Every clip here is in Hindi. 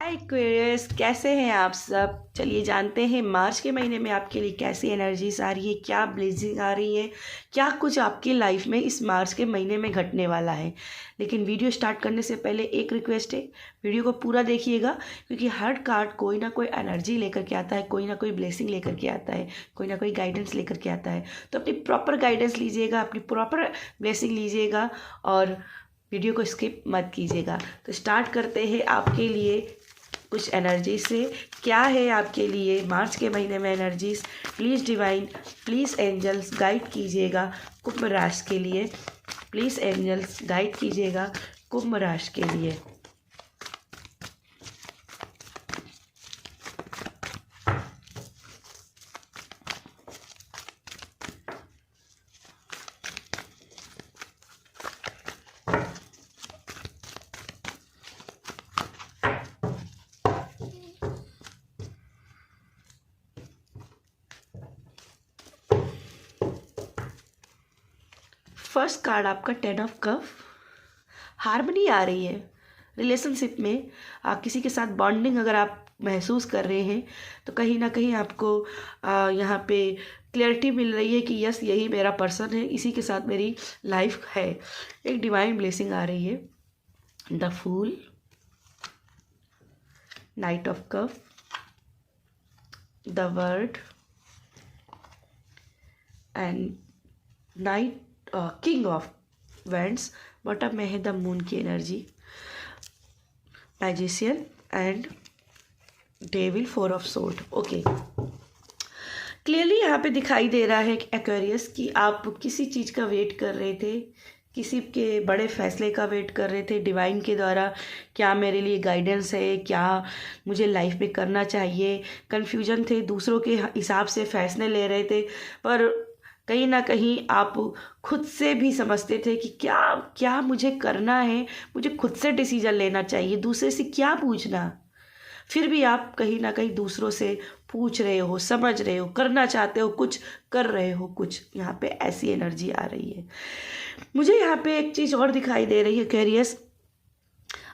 हाय क्वेरियस, कैसे हैं आप सब। चलिए जानते हैं मार्च के महीने में आपके लिए कैसी एनर्जीज आ रही है, क्या ब्लेसिंग आ रही है, क्या कुछ आपकी लाइफ में इस मार्च के महीने में घटने वाला है। लेकिन वीडियो स्टार्ट करने से पहले एक रिक्वेस्ट है, वीडियो को पूरा देखिएगा, क्योंकि हर कार्ड कोई ना कोई एनर्जी लेकर के आता है, कोई ना कोई ब्लेसिंग लेकर के आता है, कोई ना कोई गाइडेंस लेकर के आता है। तो अपनी प्रॉपर गाइडेंस लीजिएगा, अपनी प्रॉपर ब्लेसिंग लीजिएगा और वीडियो को स्किप मत कीजिएगा। तो स्टार्ट करते हैं आपके लिए कुछ एनर्जी से। क्या है आपके लिए मार्च के महीने में energies. Please divine, please angels guide कीजिएगा कुंभ राशि के लिए। प्लीज़ एंजल्स गाइड कीजिएगा कुंभ राशि के लिए। फर्स्ट कार्ड आपका 10 ऑफ कप। हार्मनी आ रही है रिलेशनशिप में। किसी के साथ बॉन्डिंग अगर आप महसूस कर रहे हैं तो कहीं ना कहीं आपको यहाँ पे क्लैरिटी मिल रही है कि यस, यही मेरा पर्सन है, इसी के साथ मेरी लाइफ है। एक डिवाइन ब्लेसिंग आ रही है। The fool, knight of cup, the world and knight king of wands. Bottom में है द मून की energy, magician and devil, 4 of sword. Okay, clearly यहाँ पे दिखाई दे रहा है एक्वेरियस कि आप किसी चीज़ का वेट कर रहे थे, किसी के बड़े फैसले का वेट कर रहे थे डिवाइन के द्वारा। क्या मेरे लिए गाइडेंस है, क्या मुझे लाइफ में करना चाहिए। कन्फ्यूजन थे, दूसरों के हिसाब से फैसले ले रहे थे, पर कहीं ना कहीं आप खुद से भी समझते थे कि क्या क्या मुझे करना है, मुझे खुद से डिसीजन लेना चाहिए, दूसरे से क्या पूछना। फिर भी आप कहीं ना कहीं दूसरों से पूछ रहे हो, समझ रहे हो, करना चाहते हो, कुछ कर रहे हो, कुछ यहाँ पे ऐसी एनर्जी आ रही है। मुझे यहाँ पे एक चीज़ और दिखाई दे रही है क्वेरियस,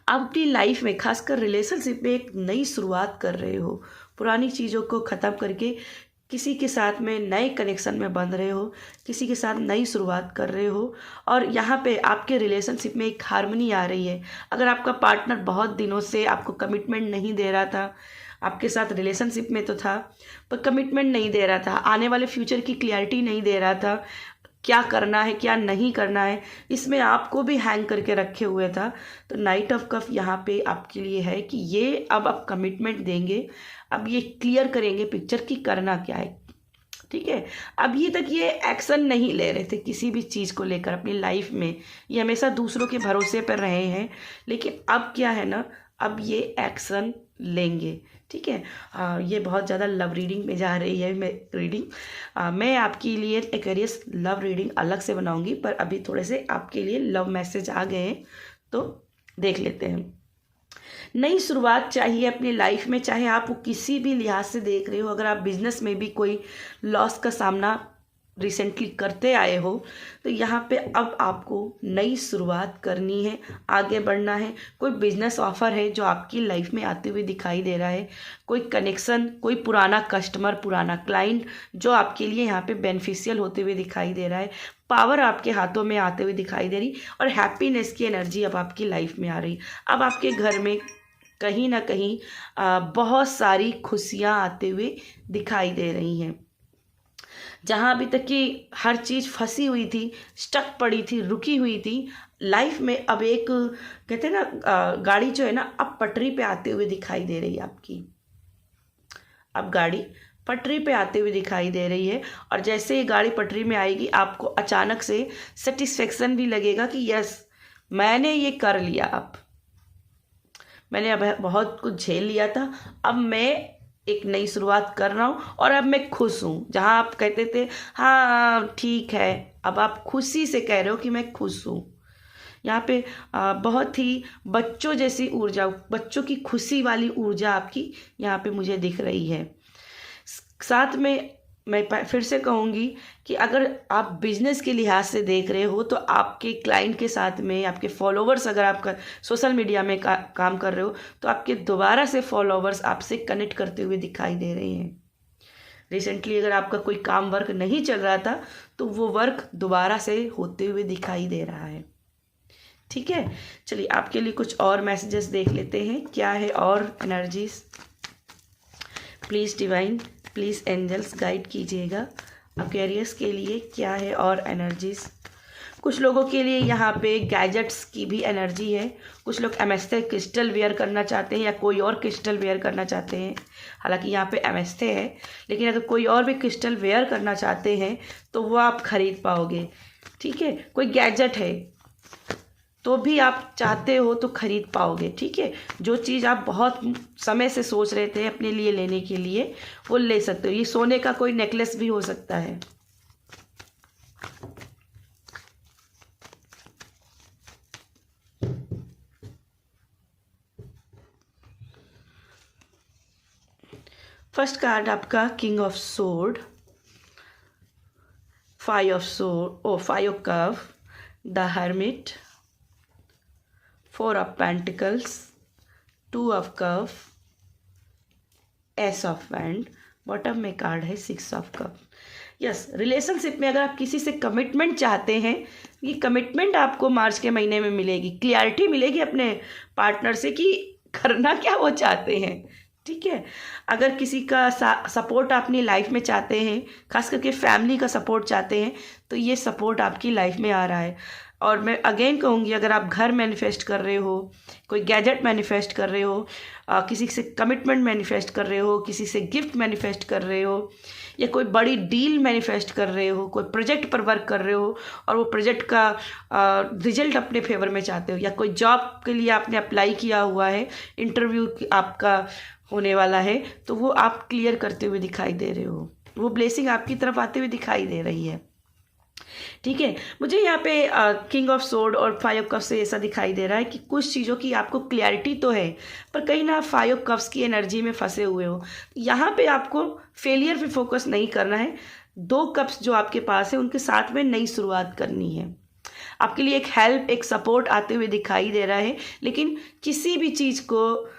आप अपनी लाइफ में खासकर रिलेशनशिप में एक नई शुरुआत कर रहे हो। पुरानी चीज़ों को ख़त्म करके किसी के साथ में नए कनेक्शन में बंध रहे हो, किसी के साथ नई शुरुआत कर रहे हो। और यहाँ पे आपके रिलेशनशिप में एक हार्मनी आ रही है। अगर आपका पार्टनर बहुत दिनों से आपको कमिटमेंट नहीं दे रहा था, आपके साथ रिलेशनशिप में तो था पर कमिटमेंट नहीं दे रहा था, आने वाले फ्यूचर की क्लैरिटी नहीं दे रहा था, क्या करना है क्या नहीं करना है, इसमें आपको भी हैंग करके रखे हुए था, तो नाइट ऑफ कप यहाँ पे आपके लिए है कि ये अब आप कमिटमेंट देंगे, अब ये क्लियर करेंगे पिक्चर की करना क्या है। ठीक है, अब ये तक ये एक्शन नहीं ले रहे थे किसी भी चीज़ को लेकर अपनी लाइफ में, ये हमेशा दूसरों के भरोसे पर रहे हैं, लेकिन अब क्या है ना, अब ये एक्शन लेंगे। ठीक है, ये बहुत ज़्यादा लव रीडिंग में जा रही है मैं आपके लिए एक्वेरियस लव रीडिंग अलग से बनाऊंगी, पर अभी थोड़े से आपके लिए लव मैसेज आ गए हैं तो देख लेते हैं। नई शुरुआत चाहिए अपनी लाइफ में, चाहे आप वो किसी भी लिहाज से देख रहे हो। अगर आप बिजनेस में भी कोई लॉस का सामना रिसेंटली करते आए हो तो यहाँ पे अब आपको नई शुरुआत करनी है, आगे बढ़ना है। कोई बिजनेस ऑफर है जो आपकी लाइफ में आते हुए दिखाई दे रहा है, कोई कनेक्शन, कोई पुराना कस्टमर, पुराना क्लाइंट जो आपके लिए यहाँ पे बेनिफिशियल होते हुए दिखाई दे रहा है। पावर आपके हाथों में आते हुए दिखाई दे रही और हैप्पीनेस की एनर्जी अब आपकी लाइफ में आ रही। अब आपके घर में कहीं ना कहीं बहुत सारी खुशियाँ आते हुए दिखाई दे रही हैं। जहाँ अभी तक की हर चीज़ फंसी हुई थी, स्टक पड़ी थी, रुकी हुई थी, लाइफ में अब एक कहते हैं ना गाड़ी जो है ना अब पटरी पे आते हुए दिखाई दे रही है आपकी। अब गाड़ी पटरी पे आते हुए दिखाई दे रही है और जैसे ये गाड़ी पटरी में आएगी आपको अचानक से सेटिस्फेक्शन भी लगेगा कि यस, मैंने ये कर लिया। अब मैंने अब बहुत कुछ झेल लिया था, अब मैं एक नई शुरुआत कर रहा हूँ और अब मैं खुश हूँ। जहाँ आप कहते थे हाँ ठीक है, अब आप खुशी से कह रहे हो कि मैं खुश हूँ। यहाँ पे बहुत ही बच्चों जैसी ऊर्जा, बच्चों की खुशी वाली ऊर्जा आपकी यहाँ पे मुझे दिख रही है। साथ में मैं फिर से कहूँगी कि अगर आप बिजनेस के लिहाज से देख रहे हो तो आपके क्लाइंट के साथ में आपके फॉलोवर्स, अगर आप सोशल मीडिया में काम कर रहे हो तो आपके दोबारा से फॉलोवर्स आपसे कनेक्ट करते हुए दिखाई दे रहे हैं। रिसेंटली अगर आपका कोई काम वर्क नहीं चल रहा था तो वो वर्क दोबारा से होते हुए दिखाई दे रहा है। ठीक है, चलिए आपके लिए कुछ और मैसेजेस देख लेते हैं क्या है और energies. Please divine, please angels guide कीजिएगा एक्वेरियस के लिए क्या है और एनर्जीज। कुछ लोगों के लिए यहाँ पे गैजेट्स की भी एनर्जी है। कुछ लोग एमेस्थे क्रिस्टल वेयर करना चाहते हैं या कोई और क्रिस्टल वेयर करना चाहते हैं। हालांकि यहाँ पे एमेस्थे है, लेकिन अगर कोई और भी क्रिस्टल वेयर करना चाहते हैं तो वो आप खरीद पाओगे। ठीक है, कोई गैजेट है तो भी आप चाहते हो तो खरीद पाओगे। ठीक है, जो चीज़ आप बहुत समय से सोच रहे थे अपने लिए लेने के लिए वो ले सकते हो। ये सोने का कोई नेकलेस भी हो सकता है। फर्स्ट कार्ड आपका king of sword, 5 of sword ओ 5 of cup, the hermit, 4 of pentacles, 2 of cup, ace of wand, bottom में कार्ड है 6 ऑफ कप। यस, रिलेशनशिप में अगर आप किसी से कमिटमेंट चाहते हैं, ये कमिटमेंट आपको मार्च के महीने में मिलेगी। क्लियरिटी मिलेगी अपने पार्टनर से कि करना क्या वो चाहते हैं। ठीक है, अगर किसी का सपोर्ट आप अपनी लाइफ में चाहते हैं, खास करके फैमिली का सपोर्ट चाहते हैं, तो ये सपोर्ट आपकी लाइफ में आ रहा है। और मैं अगेन कहूँगी, अगर आप घर मैनिफेस्ट कर रहे हो, कोई गैजेट मैनिफेस्ट कर रहे हो, किसी से कमिटमेंट मैनिफेस्ट कर रहे हो, किसी से गिफ्ट मैनिफेस्ट कर रहे हो, या कोई बड़ी डील मैनिफेस्ट कर रहे हो, कोई प्रोजेक्ट पर वर्क कर रहे हो और वो प्रोजेक्ट का रिजल्ट अपने फेवर में चाहते हो, या कोई जॉब के लिए आपने अप्लाई किया हुआ है, इंटरव्यू आपका होने वाला है, तो वो आप क्लियर करते हुए दिखाई दे रहे हो। वो ब्लेसिंग आपकी तरफ आते हुए दिखाई दे रही है। ठीक है, मुझे यहाँ पे किंग ऑफ सोर्ड और 5 ऑफ कप्स से ऐसा दिखाई दे रहा है कि कुछ चीज़ों की आपको क्लैरिटी तो है, पर कहीं ना 5 ऑफ कप्स की एनर्जी में फंसे हुए हो। यहाँ पे आपको फेलियर पे फोकस नहीं करना है। 2 कप्स जो आपके पास है उनके साथ में नई शुरुआत करनी है। आपके लिए एक हेल्प, एक सपोर्ट आते हुए दिखाई दे रहा है, लेकिन किसी भी चीज़ को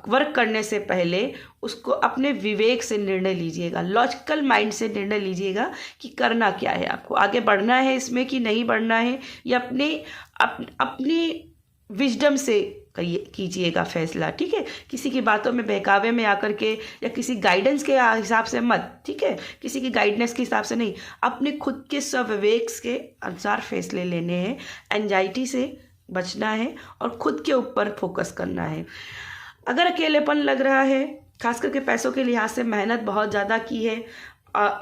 वर्क करने से पहले उसको अपने विवेक से निर्णय लीजिएगा, लॉजिकल माइंड से निर्णय लीजिएगा कि करना क्या है, आपको आगे बढ़ना है इसमें कि नहीं बढ़ना है, या अपनी विजडम से कीजिएगा फैसला। ठीक है, किसी की बातों में बहकावे में आकर के या किसी गाइडेंस के हिसाब से मत, ठीक है, किसी की गाइडेंस के हिसाब से नहीं, अपने खुद के स्वविवेक के अनुसार फैसले लेने हैं। एंजाइटी से बचना है और खुद के ऊपर फोकस करना है। अगर अकेलेपन लग रहा है, खास करके पैसों के लिहाज से मेहनत बहुत ज़्यादा की है,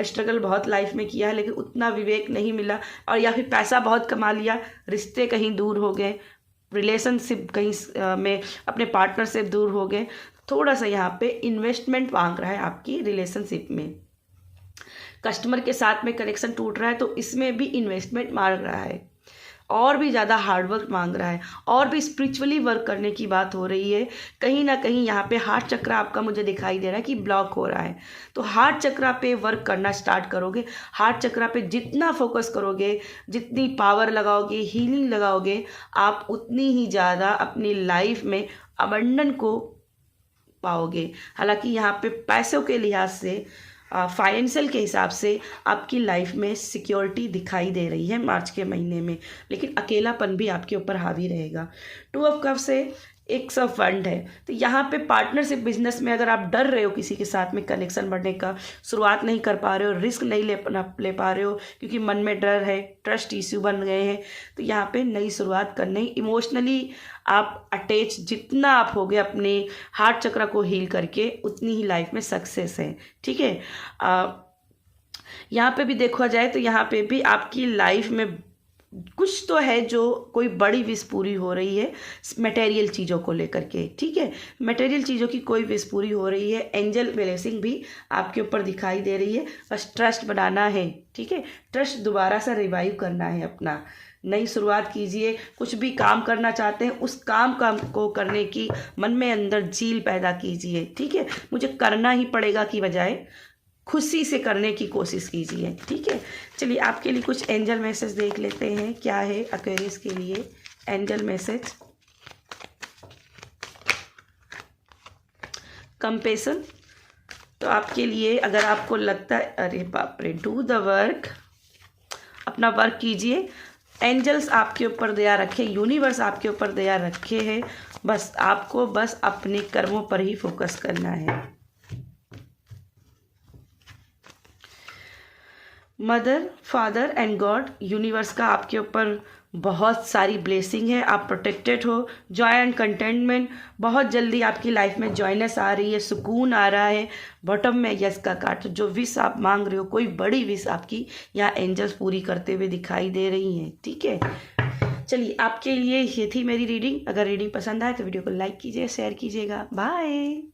स्ट्रगल बहुत लाइफ में किया है, लेकिन उतना विवेक नहीं मिला, और या फिर पैसा बहुत कमा लिया, रिश्ते कहीं दूर हो गए, रिलेशनशिप कहीं में अपने पार्टनर से दूर हो गए, थोड़ा सा यहाँ पे इन्वेस्टमेंट मांग रहा है आपकी रिलेशनशिप में। कस्टमर के साथ में कनेक्शन टूट रहा है तो इसमें भी इन्वेस्टमेंट मांग रहा है, और भी ज़्यादा हार्डवर्क मांग रहा है, और भी स्पिरिचुअली वर्क करने की बात हो रही है। कहीं ना कहीं यहाँ पे हार्ट चक्र आपका मुझे दिखाई दे रहा है कि ब्लॉक हो रहा है, तो हार्ट चक्र पे वर्क करना स्टार्ट करोगे। हार्ट चक्र पे जितना फोकस करोगे, जितनी पावर लगाओगे, हीलिंग लगाओगे, आप उतनी ही ज़्यादा अपनी लाइफ में अबंडन को पाओगे। हालांकि यहाँ पे पैसों के लिहाज से, फाइनेंशियल के हिसाब से आपकी लाइफ में सिक्योरिटी दिखाई दे रही है मार्च के महीने में, लेकिन अकेलापन भी आपके ऊपर हावी रहेगा। 2 ऑफ कप से 1 ऑफ वंड है, तो यहाँ पे पार्टनरशिप बिजनेस में अगर आप डर रहे हो किसी के साथ में कनेक्शन बढ़ने का, शुरुआत नहीं कर पा रहे हो, रिस्क नहीं ले पा रहे हो क्योंकि मन में डर है, ट्रस्ट इश्यू बन गए हैं, तो यहाँ पे नई शुरुआत करनी। इमोशनली आप अटैच जितना आप होगे अपने हार्ट चक्र को हील करके, उतनी ही लाइफ में सक्सेस है। ठीक है, यहाँ पे भी देखा जाए तो यहाँ पे भी आपकी लाइफ में कुछ तो है, जो कोई बड़ी विश पूरी हो रही है मटेरियल चीज़ों को लेकर के। ठीक है, मटेरियल चीज़ों की कोई विश पूरी हो रही है। एंजल ब्लेसिंग भी आपके ऊपर दिखाई दे रही है। बस ट्रस्ट बनाना है। ठीक है, ट्रस्ट दोबारा से रिवाइव करना है, अपना नई शुरुआत कीजिए। कुछ भी काम करना चाहते हैं, उस काम को करने की मन में अंदर झील पैदा कीजिए। ठीक है, मुझे करना ही पड़ेगा की बजाय खुशी से करने की कोशिश कीजिए, ठीक है। चलिए आपके लिए कुछ एंजल मैसेज देख लेते हैं, क्या है एक्वेरियस के लिए एंजल मैसेज। कंपैशन, तो आपके लिए अगर आपको लगता है अरे बाप रे, डू द वर्क, अपना वर्क कीजिए। एंजल्स आपके ऊपर दया रखे, यूनिवर्स आपके ऊपर दया रखे है, बस आपको बस अपने कर्मों पर ही फोकस करना है। Mother, father and God, universe का आपके ऊपर बहुत सारी ब्लेसिंग है, आप प्रोटेक्टेड हो। जॉय एंड कंटेंटमेंट, बहुत जल्दी आपकी लाइफ में जॉयनेस आ रही है, सुकून आ रहा है। बॉटम में यस का कार्ड, जो विश आप मांग रहे हो, कोई बड़ी विश आपकी यहाँ एंजल्स पूरी करते हुए दिखाई दे रही हैं, ठीक है। चलिए आपके लिए ये थी मेरी रीडिंग। अगर रीडिंग पसंद आए तो वीडियो को लाइक कीजिए, शेयर कीजिएगा। बाय।